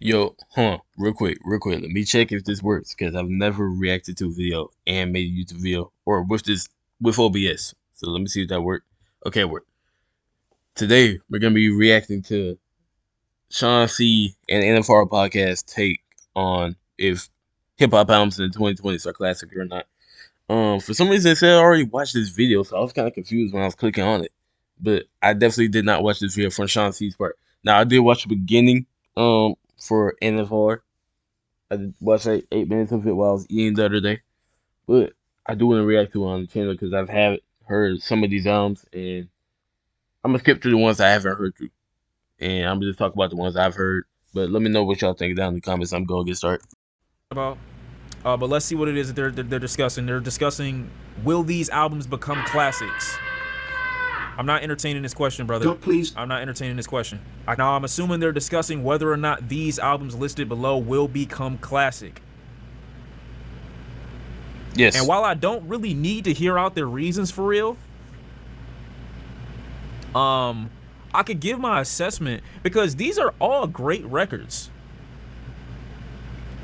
Yo, hold on, real quick. Let me check if this works because I've never reacted to a video and made a YouTube video or with OBS. So let me see if that worked. Okay, it worked. Today we're gonna be reacting to Sean C and NFR podcast take on if hip hop albums in the 2020s are classic or not. For some reason it said I already watched this video, so I was kind of confused when I was clicking on it. But I definitely did not watch this video from Sean C's part. Now I did watch the beginning for NFR. I did watch like 8 minutes of it while I was eating the other day. But I do want to react to it on the channel because I've have heard some of these albums and I'm gonna skip through the ones I haven't heard through. And I'm gonna just talk about the ones I've heard. But let me know what y'all think down in the comments. I'm gonna get started. About. But let's see what it is that they're discussing. They're discussing, will these albums become classics? I'm not entertaining this question, brother. Don't please. I'm not entertaining this question. Now, I'm assuming they're discussing whether or not these albums listed below will become classic. Yes. And while I don't really need to hear out their reasons for real, I could give my assessment because these are all great records.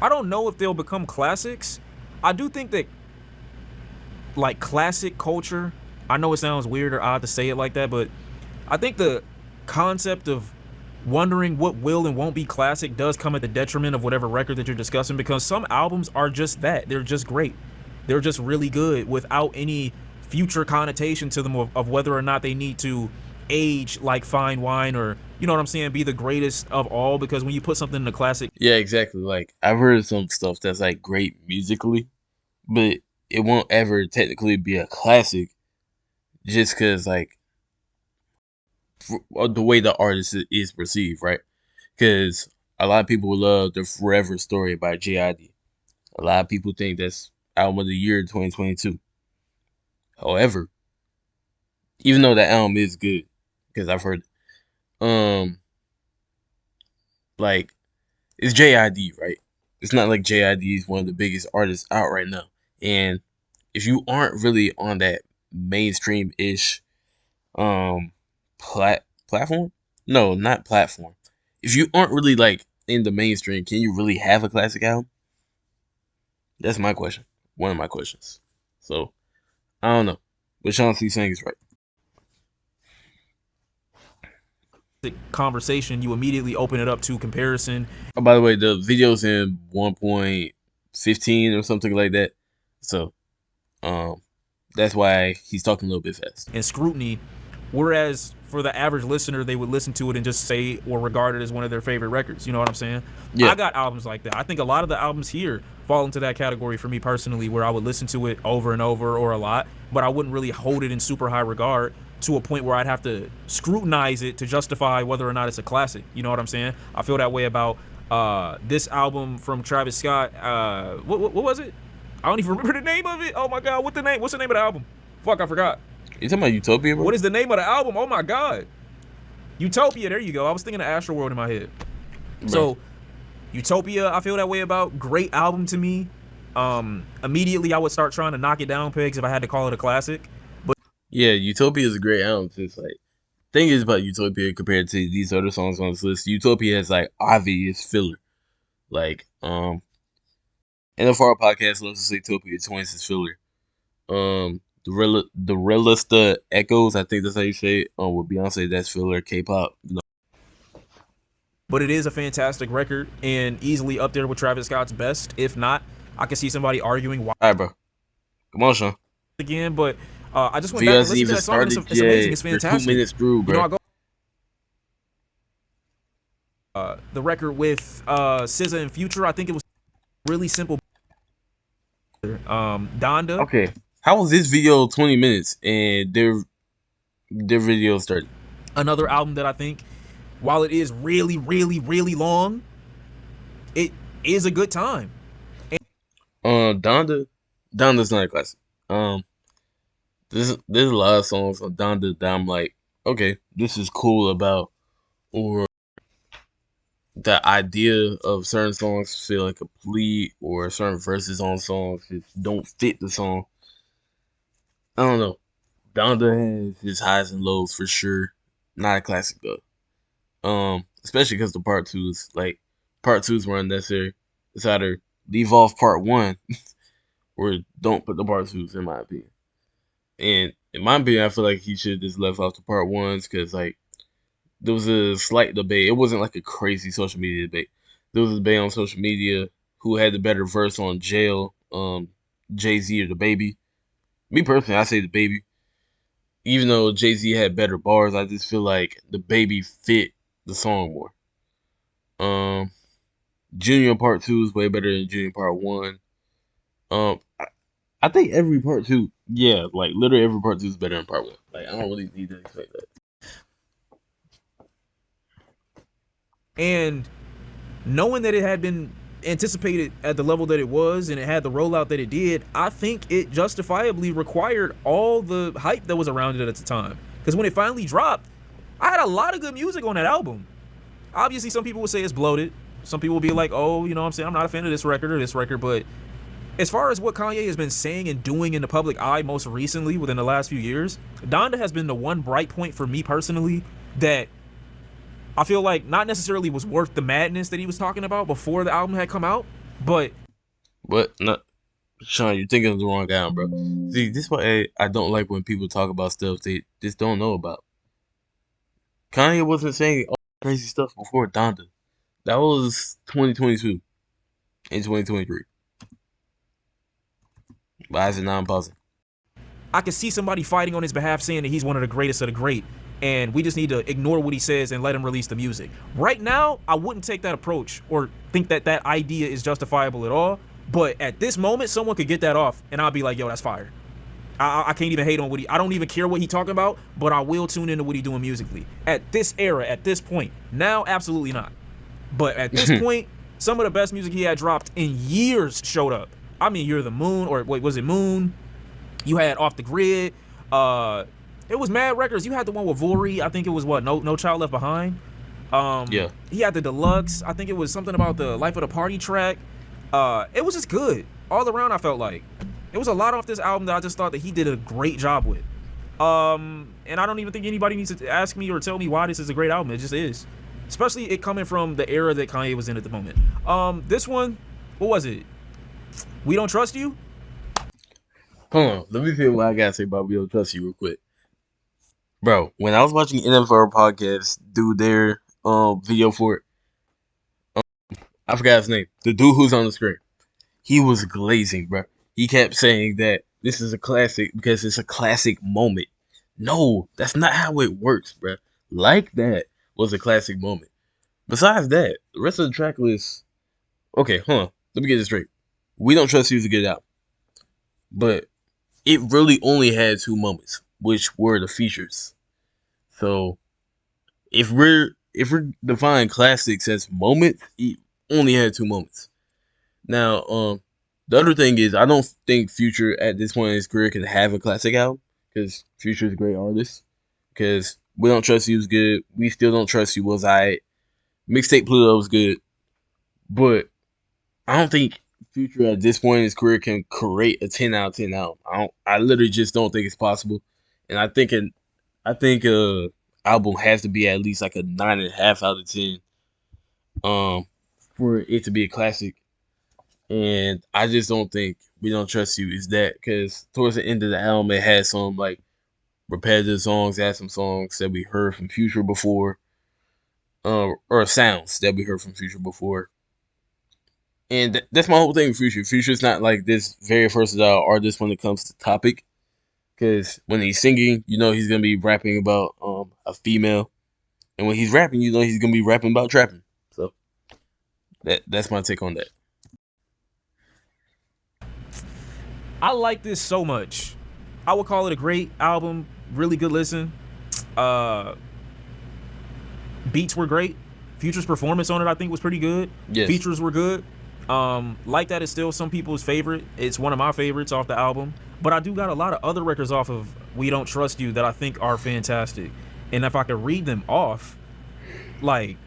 I don't know if they'll become classics. I do think that, like, classic culture, I know it sounds weird or odd to say it like that, but I think the concept of wondering what will and won't be classic does come at the detriment of whatever record that you're discussing, because some albums are just that. They're just great. They're just really good without any future connotation to them of whether or not they need to age like fine wine or, you know what I'm saying, be the greatest of all. Because when you put something in the classic, Yeah, exactly. Like I've heard some stuff that's like great musically, but it won't ever technically be a classic just because like the way the artist is perceived, right? Because a lot of people love the Forever Story by JID. A lot of people think that's album of the year 2022. However, even though that album is good, because I've heard, um, like it's JID, right? It's not like JID is one of the biggest artists out right now, and if you aren't really on that mainstream ish um platform, no, not platform. If you aren't really like in the mainstream, can you really have a classic album? That's my question. One of my questions. So I don't know, but Sean C saying is right. conversation, you immediately open it up to comparison Oh, by the way, the video's in 1.15 or something like that. So um that's why he's talking a little bit fast. and scrutiny, whereas for the average listener, they would listen to it and just say or regard it as one of their favorite records. You know what I'm saying? Yeah. I got albums like that. I think a lot of the albums here fall into that category for me personally, where I would listen to it over and over or a lot, but I wouldn't really hold it in super high regard to a point where I'd have to scrutinize it to justify whether or not it's a classic. You know what I'm saying? I feel that way about this album from Travis Scott. What was it? I don't even remember the name of it. Oh my God, what's the name of the album? Fuck, I forgot. You talking about Utopia, bro? What is the name of the album? Oh my God. Utopia, there you go. I was thinking of Astroworld in my head. Bro. So Utopia, I feel that way about. Great album to me. Immediately I would start trying to knock it down pegs if I had to call it a classic. But yeah, Utopia is a great album. It's like thing is about Utopia compared to these other songs on this list, Utopia has like obvious filler. Like NFR podcast loves to say Utopia 20s is filler. The realista echoes, I think that's how you say it. With Beyonce, that's filler. K-pop, you know. But it is a fantastic record and easily up there with Travis Scott's best. If not, I can see somebody arguing why. All right, bro. Come on, Sean. Again, but I just went back and listened to that song. It's amazing. It's fantastic. 2 minutes through, bro. You know, I go the record with SZA and Future. I think it was really simple. Donda. Okay. How was this video 20 minutes and their video started? Another album that I think, while it is really, really, really long, it is a good time. Donda's not a classic. There's a lot of songs on Donda that I'm like, okay, this is cool about, or the idea of certain songs feel incomplete, or certain verses on songs just don't fit the song. I don't know. Donda has his highs and lows for sure. Not a classic though. Especially because the part two is like part twos were unnecessary. It's either leave off part one or don't put the part twos, in my opinion. And in my opinion, I feel like he should have just left off the part ones because like there was a slight debate. It wasn't like a crazy social media debate. There was a debate on social media who had the better verse on Jail, Jay Z or the Baby. Me personally, I say the Baby. Even though Jay Z had better bars, I just feel like the Baby fit the song more. Um, Junior Part Two is way better than Junior Part One. I think every part two, yeah, like literally every part two is better than part one. Like I don't really need to expect that. And knowing that it had been anticipated at the level that it was and it had the rollout that it did, I think it justifiably required all the hype that was around it at the time. Because when it finally dropped, I had a lot of good music on that album. Obviously, some people would say it's bloated. Some people will be like, oh, you know what I'm saying, I'm not a fan of this record or this record. But as far as what Kanye has been saying and doing in the public eye most recently within the last few years, Donda has been the one bright point for me personally that I feel like not necessarily was worth the madness that he was talking about before the album had come out, but But not Sean, you're thinking of the wrong guy, bro. See, this is why I don't like when people talk about stuff they just don't know about. Kanye wasn't saying all crazy stuff before Donda. That was 2022 and 2023. Why is it now I'm pausing? I could see somebody fighting on his behalf saying that he's one of the greatest of the great, and we just need to ignore what he says and let him release the music. Right now, I wouldn't take that approach or think that that idea is justifiable at all, but at this moment, someone could get that off, and I'll be like, yo, that's fire. I can't even hate on what I don't even care what he talking about, but I will tune into what he doing musically. At this era, at this point. Now, absolutely not. But at this point, some of the best music he had dropped in years showed up. I mean, You're the Moon, or wait, was it Moon? You had Off the Grid. It was mad records. You had the one with Vori. I think it was what? No Child Left Behind. Yeah. He had the deluxe. I think it was something about the Life of the Party track. It was just good all around. I felt like it was a lot off this album that I just thought that he did a great job with. And I don't even think anybody needs to ask me or tell me why this is a great album. It just is, especially it coming from the era that Kanye was in at the moment. This one, what was it? We Don't Trust You. Hold on, let me feel what I gotta say about We Don't Trust You real quick. Bro, when I was watching NFL podcast do their video for it, I forgot his name. The dude who's on the screen. He was glazing, bro. He kept saying that this is a classic because it's a classic moment. No, that's not how it works, bro. Like That was a classic moment. Besides that, the rest of the track list. Okay, hold on. Let me get this straight. We Don't Trust You is a good album, but it really only had two moments, which were the features. So if we're defining classics as moments, it only had two moments. Now, the other thing is I don't think Future at this point in his career can have a classic album because Future is a great artist. Because We Don't Trust You was good. We Still Don't Trust You was alright. Mixtape Pluto was good, but I don't think Future at this point in his career can create a 10 out of 10 album. I literally just don't think it's possible. And I think album has to be at least like a 9.5 out of 10 for it to be a classic. And I just don't think We Don't Trust You is that, because towards the end of the album it has some like repetitive songs, it has some songs that we heard from Future before, or sounds that we heard from Future before. And that's my whole thing with Future. Future's not like this very versatile artist when it comes to topic. Because when he's singing, you know he's gonna be rapping about a female, and when he's rapping, you know he's gonna be rapping about trapping. So that's my take on that. I like this so much. I would call it a great album. Really good listen. Beats were great. Future's performance on it, I think, was pretty good. Yes. Features were good. Like That is still some people's favorite. It's one of my favorites off the album. But I do got a lot of other records off of We Don't Trust You that I think are fantastic. And if I could read them off, like,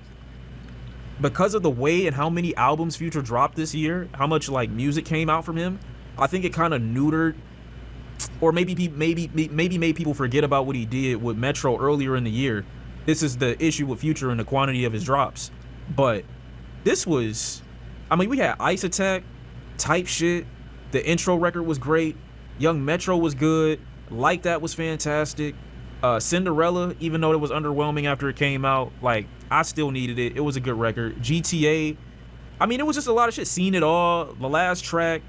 because of the way and how many albums Future dropped this year, how much like music came out from him, I think it kind of neutered, or maybe made people forget about what he did with Metro earlier in the year. This is the issue with Future and the quantity of his drops. But This was, I mean, we had Ice Attack type shit. The intro record was great. Young Metro was good. Like That was fantastic. Cinderella, even though it was underwhelming after it came out, like, I still needed it. It was a good record. GTA, I mean, it was just a lot of shit. Seen It All, the last track.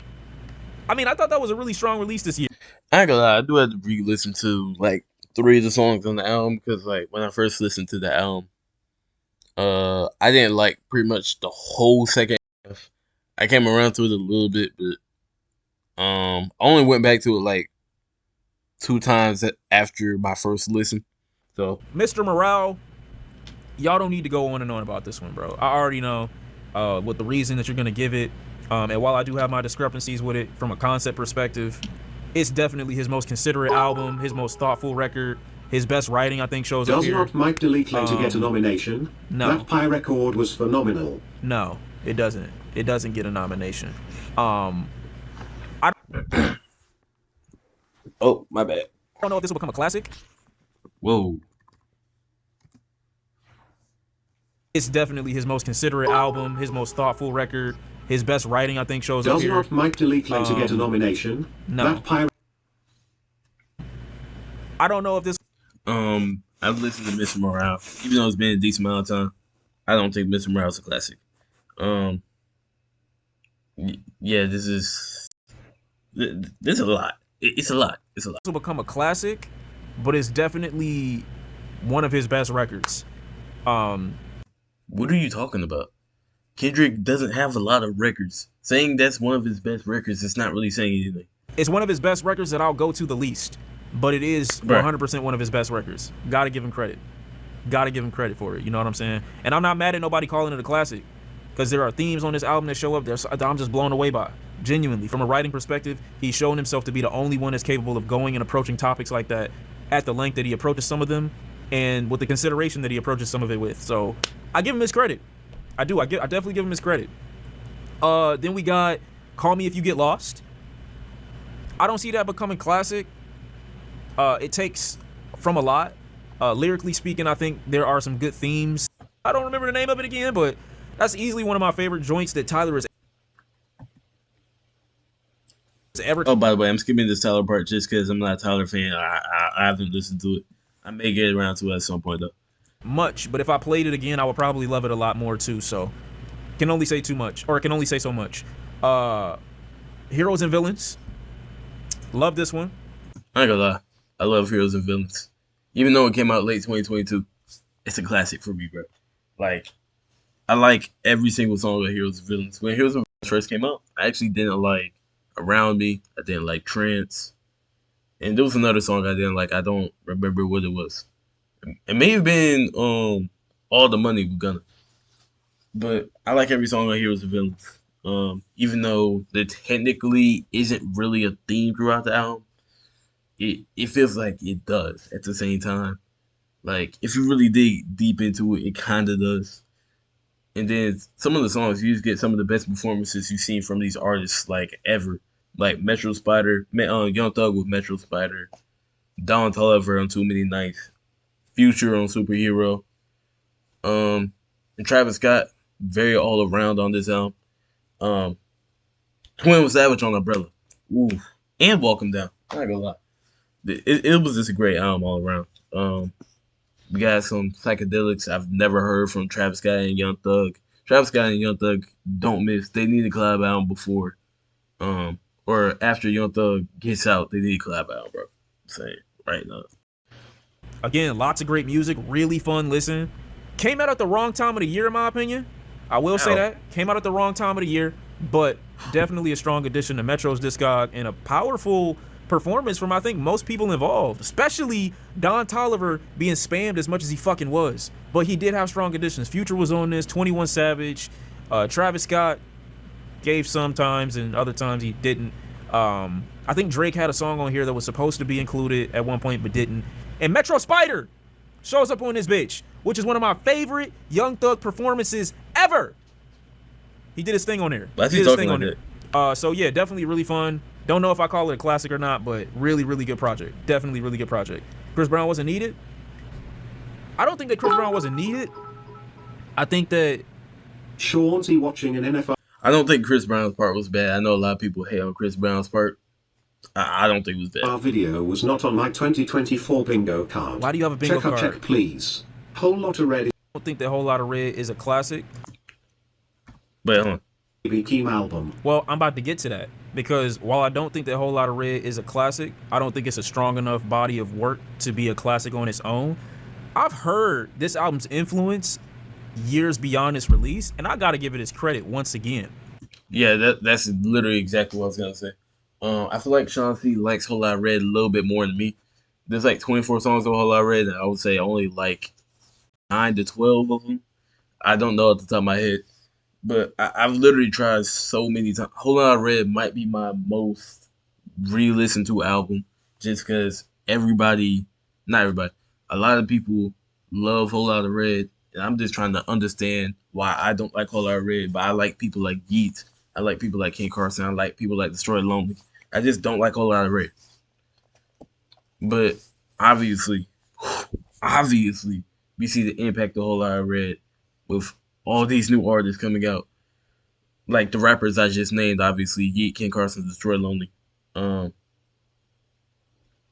I mean, I thought that was a really strong release this year. I ain't gonna lie, I do have to re-listen to like 3 of the songs on the album because like when I first listened to the album, I didn't like pretty much the whole second half. I came around to it a little bit, but I only went back to it like 2 times after my first listen. So Mr. Morale, y'all don't need to go on and on about this one, bro. I already know what the reason that you're gonna give it. And while I do have my discrepancies with it from a concept perspective, it's definitely his most considerate album, his most thoughtful record, his best writing, I think, shows up Does here. not Mike Delete later get a nomination? No. That Pie record was phenomenal. No, it doesn't. It doesn't get a nomination. oh my bad. I don't know if this will become a classic. Whoa. It's definitely his most considerate album, his most thoughtful record, his best writing, I think, shows up Does here. not Mike Delete later get a nomination? No. That Pie. I don't know if this. I've listened to Mr. Morale, even though it's been a decent amount of time. I don't think Mr. Morale's a classic. Yeah, this is a lot. It's a lot. It's a lot. Will become a classic, but it's definitely one of his best records. What are you talking about? Kendrick doesn't have a lot of records. Saying that's one of his best records is not really saying anything. It's one of his best records that I'll go to the least, but it is 100% one of his best records. Gotta give him credit. Gotta give him credit for it. You know what I'm saying? And I'm not mad at nobody calling it a classic, because there are themes on this album that show up there I'm just blown away by. Genuinely, from a writing perspective, he's shown himself to be the only one that's capable of going and approaching topics like that at the length that he approaches some of them, and with the consideration that he approaches some of it with. So I give him his credit. I do. I definitely give him his credit. Then we got Call Me If You Get Lost. I don't see that becoming classic. It takes from a lot. Lyrically speaking, I think there are some good themes. I don't remember the name of it again, but that's easily one of my favorite joints that Tyler has ever. Oh, by the way, I'm skipping this Tyler part just because I'm not a Tyler fan. I haven't listened to it. I may get around to it at some point though. Much, but if I played it again, I would probably love it a lot more too. So, can only say too much, or I can only say so much. Heroes and Villains. Love this one. I ain't gonna lie. I love Heroes and Villains. Even though it came out late 2022, it's a classic for me, bro. Like, I like every single song of Heroes and Villains. When Heroes and Villains first came out, I actually didn't like Around Me. I didn't like Trance. And there was another song I didn't like. I don't remember what it was. It may have been All the Money We're Gonna. But I like every song on Heroes and Villains. Even though there technically isn't really a theme throughout the album, it feels like it does at the same time. Like, if you really dig deep into it, it kind of does. And then some of the songs, you just get some of the best performances you've seen from these artists, like, ever. Like Metro Spider, Young Thug with Metro Spider, Don Toliver on Too Many Nights, Future on Superhero, and Travis Scott, very all around on this album. 21 Savage on Umbrella, ooh, and Walk 'Em Down. I'm not gonna lie, it was just a great album all around. We got some psychedelics I've never heard from Travis Scott and Young Thug. Travis Scott and Young Thug don't miss. They need a collab album before, or after Young Thug gets out, they need a collab album, bro. I'm saying right now. Again, lots of great music, really fun listen. Came out at the wrong time of the year, in my opinion. I will say that. Came out at the wrong time of the year, but definitely a strong addition to Metro's discog and a powerful performance from, I think, most people involved, especially Don Toliver being spammed as much as he fucking was. But he did have strong additions. Future was on this, 21 Savage, Travis Scott gave sometimes and other times he didn't. I think Drake had a song on here that was supposed to be included at one point but didn't. And Metro Spider shows up on this bitch, which is one of my favorite Young Thug performances ever. He did his thing on there. He did his thing on there. So yeah, definitely really fun. Don't know if I call it a classic or not, but really, really good project. Definitely really good project. Chris Brown wasn't needed. I don't think that Chris Brown wasn't needed. I think that Chauncey watching an NFL I don't think Chris Brown's part was bad. I know a lot of people hate on Chris Brown's part. I don't think it was bad. video was not on my 2024 bingo card. Why do you have a bingo card? Check please. Whole lot of red. I don't think that Whole Lot of Red is a classic. But Keem album. Well, I'm about to get to that because while I don't think that Whole Lot of Red is a classic, I don't think it's a strong enough body of work to be a classic on its own. I've heard this album's influence years beyond its release, and I got to give it its credit once again. yeah, that's literally exactly what I was gonna say. I feel like Sean C likes Whole Lot of Red a little bit more than me. There's like 24 songs on Whole Lot of Red, and I would say only like 9 to 12 of them. I don't know at the top of my head, but I've literally tried so many times. Whole Lot of Red might be my most re-listened to album, just because not everybody, a lot of people love Whole Lot of Red, and I'm just trying to understand why I don't like Whole Lot of Red, but I like people like Yeats, I like people like Ken Carson, I like people like Destroy Lonely. I just don't like Whole Lot of Red. But obviously, obviously, we see the impact of Whole Lot of Red with all these new artists coming out. Like the rappers I just named, obviously, Yeet, Ken Carson, Destroy Lonely. Um,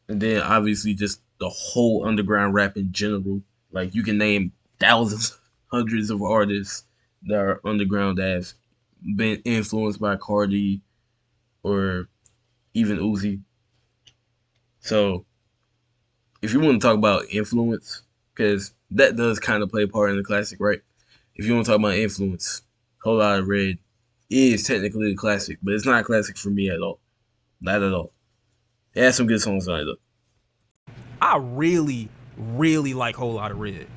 and then obviously just the whole underground rap in general. Like you can name thousands, hundreds of artists that are underground that have been influenced by Cardi or even Uzi. So if you want to talk about influence, because that does kind of play a part in the classic, right? If you want to talk about influence, Whole Lot of Red is technically a classic, but it's not a classic for me at all. Not at all. It has some good songs on it though. I really, really like Whole Lot of Red.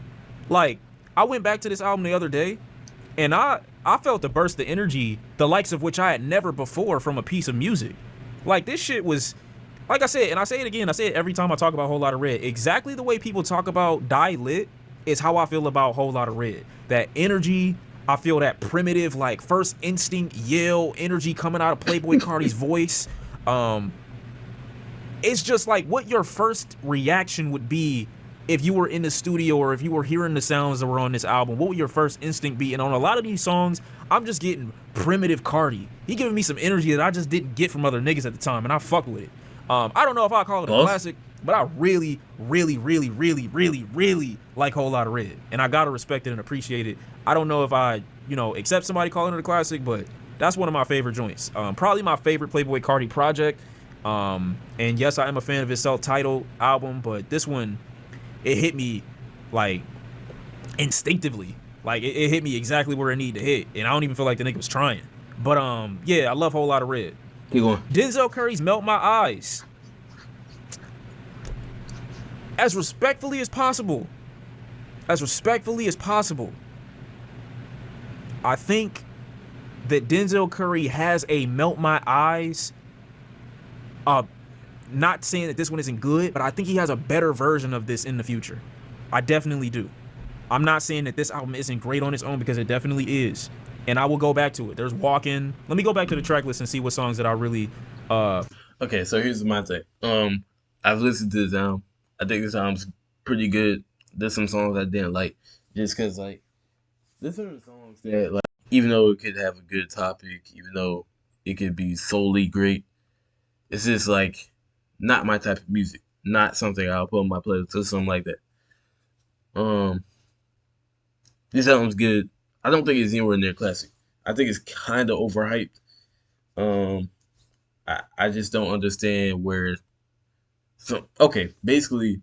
Like, I went back to this album the other day, and I felt a burst of energy, the likes of which I had never before from a piece of music. Like, this shit was, like I said, and I say it again, I say it every time I talk about Whole Lot of Red, exactly the way people talk about Die Lit is how I feel about Whole Lot of Red. That energy, I feel that primitive, like, first instinct yell energy coming out of Playboi Carti's voice. It's just like what your first reaction would be if you were in the studio or if you were hearing the sounds that were on this album. What would your first instinct be? And on a lot of these songs, I'm just getting primitive Carti. He giving me some energy that I just didn't get from other niggas at the time, and I fuck with it. I don't know if I call it a classic, but I really, really, really, really, really, really like Whole Lot of Red, and I gotta respect it and appreciate it. I don't know if I, accept somebody calling it a classic, but that's one of my favorite joints. Probably my favorite Playboi Carti project. And yes, I am a fan of his self-titled album, but this one, it hit me like instinctively. Like it hit me exactly where it needed to hit, and I don't even feel like the nigga was trying. But yeah, I love Whole Lot of Red. Keep going. Denzel Curry's Melt My Eyes. As respectfully as possible, I think that Denzel Curry has a Melt My Eyes. Not saying that this one isn't good, but I think he has a better version of this in the future. I definitely do. I'm not saying that this album isn't great on its own, because it definitely is. And I will go back to it. There's Walkin'. Let me go back to the track list and see what songs that I really Okay, so here's my take. I've listened to this album. I think this album's pretty good. There's some songs I didn't like, just cause like there's certain songs that like, even though it could have a good topic, even though it could be solely great, it's just like not my type of music. Not something I'll put on my playlist or something like that. Um, this album's good. I don't think it's anywhere near classic. I think it's kind of overhyped. Um, I just don't understand where. So okay, basically,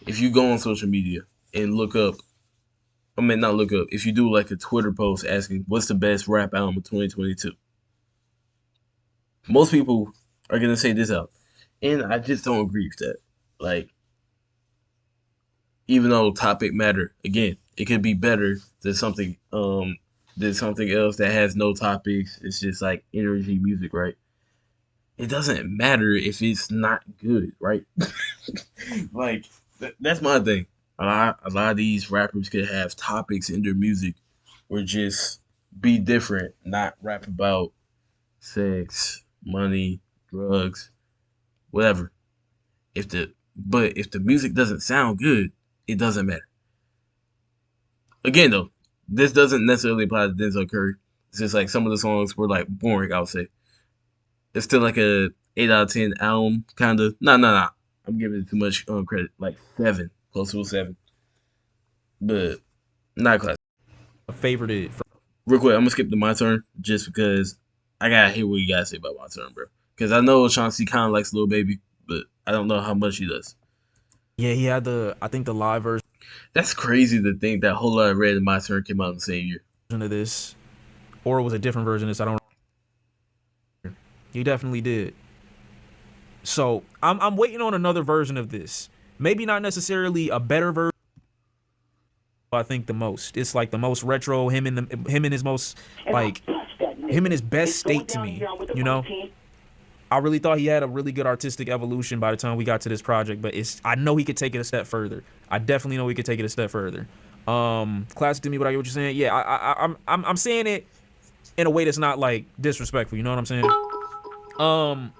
if you go on social media and look up, I mean not look up. If you do like a Twitter post asking what's the best rap album of 2022, most people are gonna say this album, and I just don't agree with that. Like, even though topic matter, again, it could be better than something else that has no topics. It's just like energy music, right? It doesn't matter if it's not good, right? Like that's my thing. A lot of these rappers could have topics in their music or just be different, not rap about sex, money, drugs, whatever. If the music doesn't sound good, it doesn't matter. Again though, this doesn't necessarily apply to Denzel Curry. It's just like some of the songs were like boring. I would say it's still like a 8 out of 10 album, kind of. Nah. I'm giving it too much credit. Like 7, close to a 7, but not classic. Favored it. Real quick, I'm gonna skip to my turn just because I gotta hear what you guys say about my turn, bro. Because I know Chauncey kind of likes Lil Baby, but I don't know how much he does. Yeah, he had I think the live version That's crazy to think that Whole Lot of Red and My Turn came out in the same year. of this, or it was a different version of this. I don't. He definitely did. So I'm waiting on another version of this. Maybe not necessarily a better version. I think the most. It's like the most retro. Him in his most like him in his best state to me. You know. I really thought he had a really good artistic evolution by the time we got to this project, but I know he could take it a step further. I definitely know he could take it a step further. Classic to me, but I get what you're saying. Yeah, I'm saying it in a way that's not like disrespectful. You know what I'm saying?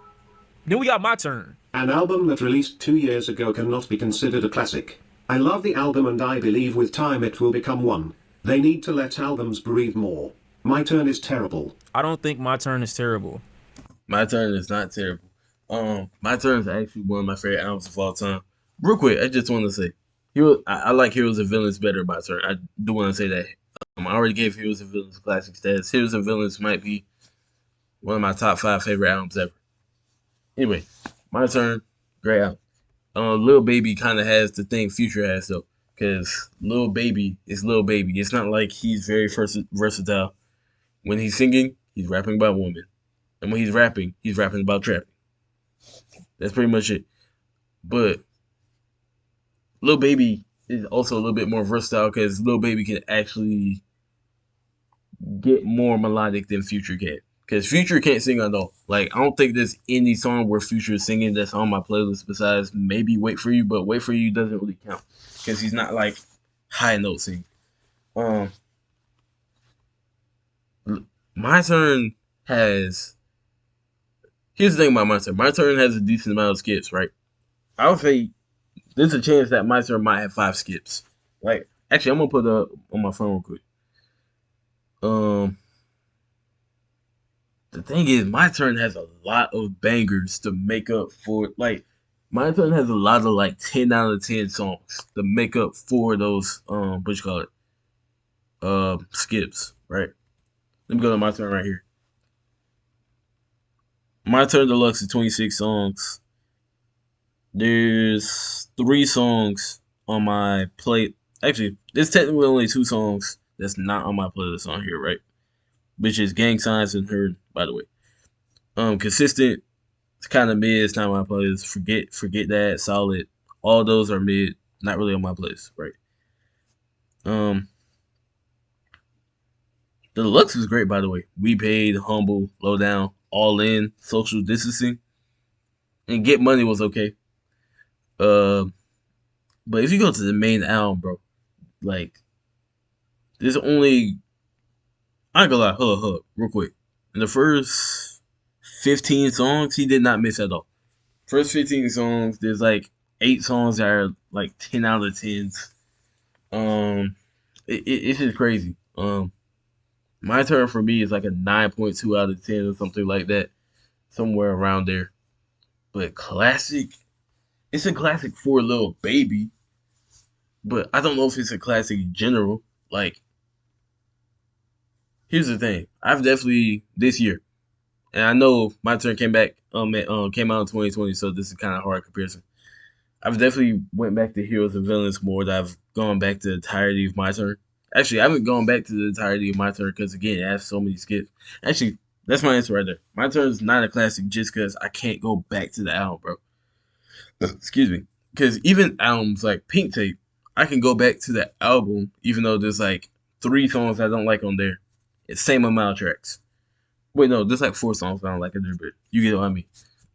Then we got my turn. An album that released 2 years ago cannot be considered a classic. I love the album and I believe with time it will become one. They need to let albums breathe more. My Turn is terrible. I don't think My Turn is terrible. My Turn is not terrible. My Turn is actually one of my favorite albums of all time. Real quick, I just want to say, I like Heroes and Villains better. My Turn. I do want to say that. I already gave Heroes and Villains classic status. Heroes and Villains might be one of my top 5 favorite albums ever. Anyway, My Turn, great album. Lil Baby kind of has the thing Future has though, because Lil Baby is Lil Baby. It's not like he's very versatile. When he's singing, he's rapping about women, and when he's rapping about trapping. That's pretty much it. But Lil Baby is also a little bit more versatile because Lil Baby can actually get more melodic than Future can. Because Future can't sing at all. Like, I don't think there's any song where Future is singing that's on my playlist besides maybe Wait For You, but Wait For You doesn't really count. Because he's not, like, high note singing. Um, My Turn has... Here's the thing about My Turn. My Turn has a decent amount of skips, right? I would say there's a chance that My Turn might have 5 skips. Like, actually, I'm going to put it up on my phone real quick. The thing is, My Turn has a lot of bangers to make up for. Like, My Turn has a lot of like 10 out of 10 songs to make up for those what you call it, skips. Right. Let me go to My Turn right here. My Turn Deluxe is 26 songs. There's 3 songs on my plate. Actually, there's technically only 2 songs that's not on my playlist on here, right? Which is Gang Signs and Herd, by the way. Consistent, it's kind of mid. It's not on my playlist. Forget that. Solid. All those are mid. Not really on my playlist, right? Um, the deluxe was great, by the way. We Paid, Humble, Low Down, All In, Social Distancing, and Get Money was okay. Uh, but if you go to the main album, bro, like there's only I ain't gonna lie, hold up, real quick. In the first 15 songs, he did not miss at all. First 15 songs, there's like 8 songs that are like 10 out of 10s. It's just crazy. My Turn for me is like a 9.2 out of 10 or something like that, somewhere around there. But classic, it's a classic for Lil Baby, but I don't know if it's a classic in general. Like, here's the thing: I've definitely this year, and I know My Turn came out in 2020, so this is kind of hard comparison. I've definitely went back to Heroes and Villains more than I've gone back to the entirety of My Turn. Actually, I haven't gone back to the entirety of My Turn because again, it has so many skips. Actually, that's my answer right there. My Turn is not a classic just because I can't go back to the album, bro. Excuse me. Because even albums like Pink Tape, I can go back to the album even though there's like 3 songs I don't like on there. It's same amount of tracks. Wait, no, there's like 4 songs I don't like on there, but you get what I mean.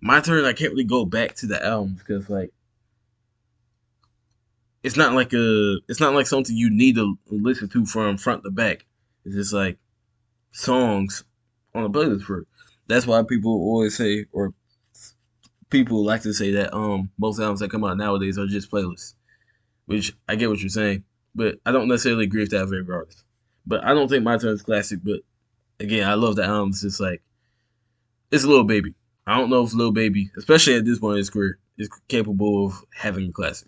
My Turn, I can't really go back to the album because like it's not like something you need to listen to from front to back. It's just like songs on a playlist for it. That's why people always say, or people like to say that most albums that come out nowadays are just playlists. Which I get what you're saying, but I don't necessarily agree with that favorite artist. But I don't think My Turn is classic. But again, I love the album. It's just like it's a Little Baby. I don't know if Little Baby, especially at this point in his career, is capable of having a classic.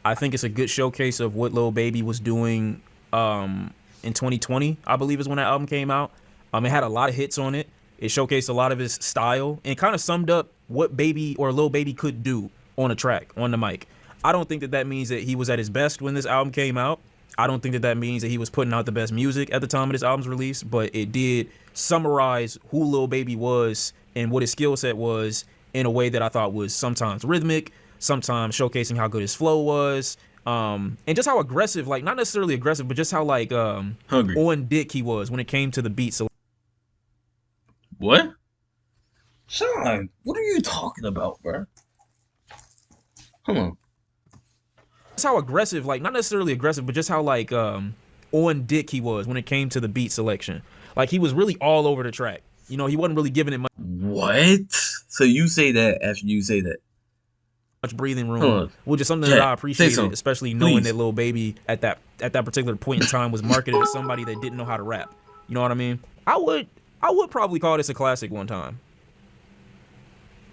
I think it's a good showcase of what Lil Baby was doing in 2020, I believe is when that album came out. It had a lot of hits on it. It showcased a lot of his style and kind of summed up what Baby or Lil Baby could do on a track, on the mic. I don't think that that means that he was at his best when this album came out. I don't think that that means that he was putting out the best music at the time of this album's release, but it did summarize who Lil Baby was and what his skill set was in a way that I thought was sometimes rhythmic, sometimes showcasing how good his flow was, and just how aggressive, like not necessarily aggressive, but just how like Hungry. on dick he was when it came to the beat. So What? Sean, what are you talking about, bro? Come on. just how aggressive, like not necessarily aggressive, but just how like on dick he was when it came to the beat selection. Like he was really all over the track. You know, he wasn't really giving it What? So you say that after you say that? much breathing Hold room, on. which is something that Jack, I say appreciated, something. especially knowing Please. that Lil Baby at that particular point in time was marketed as somebody that didn't know how to rap. You know what I mean? I would probably call this a classic one time.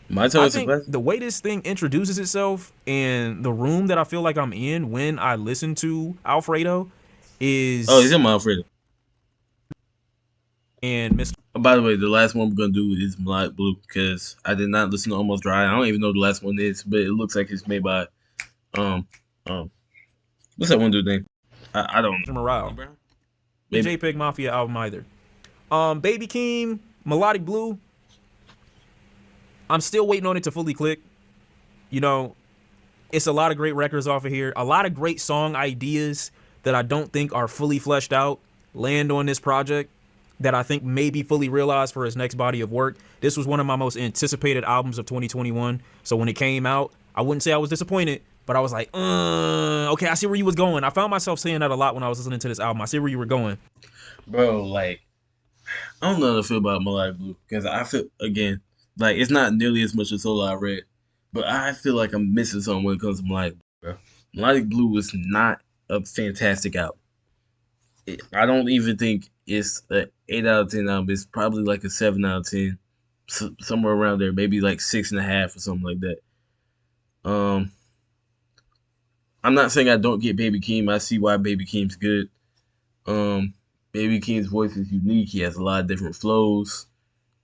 My turn I is a think classic. the way this thing introduces itself and the room that I feel like I'm in when I listen to Alfredo Oh, he's is in my Alfredo. and Mr. Oh, by the way, the last one we're gonna do is Black Blue because I did not listen to Almost Dry. I don't even know the last one is, but it looks like it's made by um um what's that one dude name? I don't know. Morale. The Maybe. JPEG Mafia album either. Baby Keem, Melodic Blue. I'm still waiting on it to fully click. You know, it's a lot of great records off of here. A lot of great song ideas that I don't think are fully fleshed out land on this project that I think may be fully realized for his next body of work. This was one of my most anticipated albums of 2021. So when it came out, I wouldn't say I was disappointed, but I was like, okay, I see where you was going. I found myself saying that a lot when I was listening to this album. I see where you were going. Bro, like I don't know how to feel about Melodic Blue because I feel again like it's not nearly as much as Solo I read, but I feel like I'm missing something when it comes to Melodic Blue, bro. Melodic Blue is not a fantastic album. I don't even think it's an 8 out of 10 album. It's probably like a 7 out of 10, somewhere around there, maybe like 6.5 or something like that. Um, I'm not saying I don't get Baby Keem. I see why Baby Keem's good. Um, Baby Keem's voice is unique. He has a lot of different flows.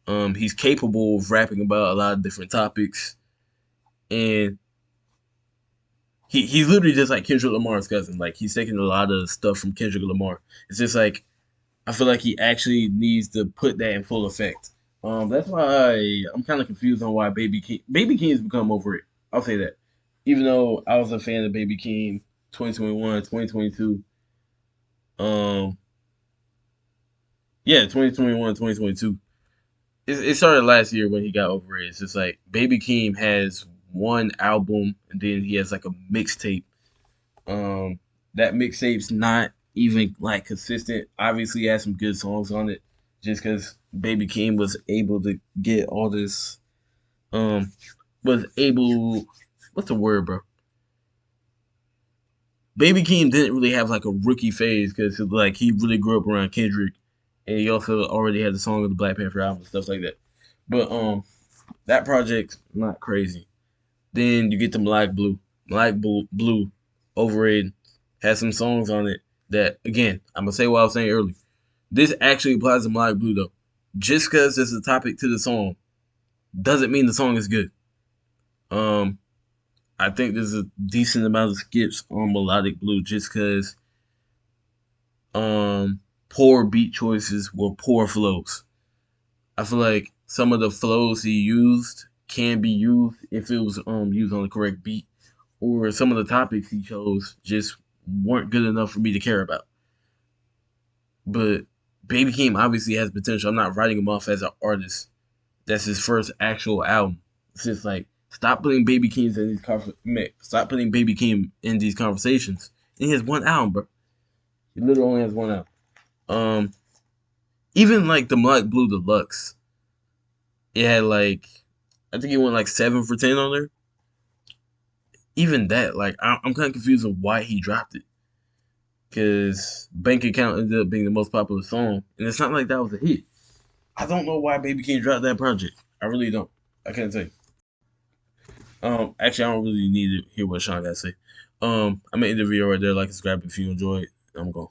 He's capable of rapping about a lot of different topics, and he's literally just like Kendrick Lamar's cousin. Like he's taking a lot of stuff from Kendrick Lamar. It's just like I feel like he actually needs to put that in full effect. That's why I'm kind of confused on why Baby Keem has become over it. I'll say that. Even though I was a fan of Baby Keem 2021, 2022. Um, yeah, 2021, 2022. It started last year when he got over it. It's just like Baby Keem has one album and then he has like a mixtape. Um, that mixtape's not even like consistent. Obviously, he has some good songs on it, just because Baby Keem was able to get all this. Was able. What's the word, bro? Baby Keem didn't really have like a rookie phase because like he really grew up around Kendrick, and he also already had the song of the Black Panther album and stuff like that. But that project's not crazy. Then you get to Black Blue, overrated, has some songs on it that, again, I'm gonna say what I was saying earlier. This actually applies to Black Blue though. Just because there's a topic to the song doesn't mean the song is good. Um, I think there's a decent amount of skips on Melodic Blue just because poor beat choices were poor flows. I feel like some of the flows he used can be used if it was used on the correct beat, or some of the topics he chose just weren't good enough for me to care about. But Baby Keem obviously has potential. I'm not writing him off as an artist. That's his first actual album. It's just like stop putting Baby Keem in stop putting Baby Keem in these conversations. And he has one album, bro. He literally only has one album. Um, Even like the Black Blue Deluxe, it had like I think he went like 7 for 10 on there. Even that, like I'm kind of confused of why he dropped it. because Bank Account ended up being the most popular song, and it's not like that was a hit. I don't know why Baby King dropped that project. I really don't. I can't tell you. Actually, I don't really need to hear what Sean got to say. I'm gonna end the video right there. Like, subscribe if you enjoyed. I'm going.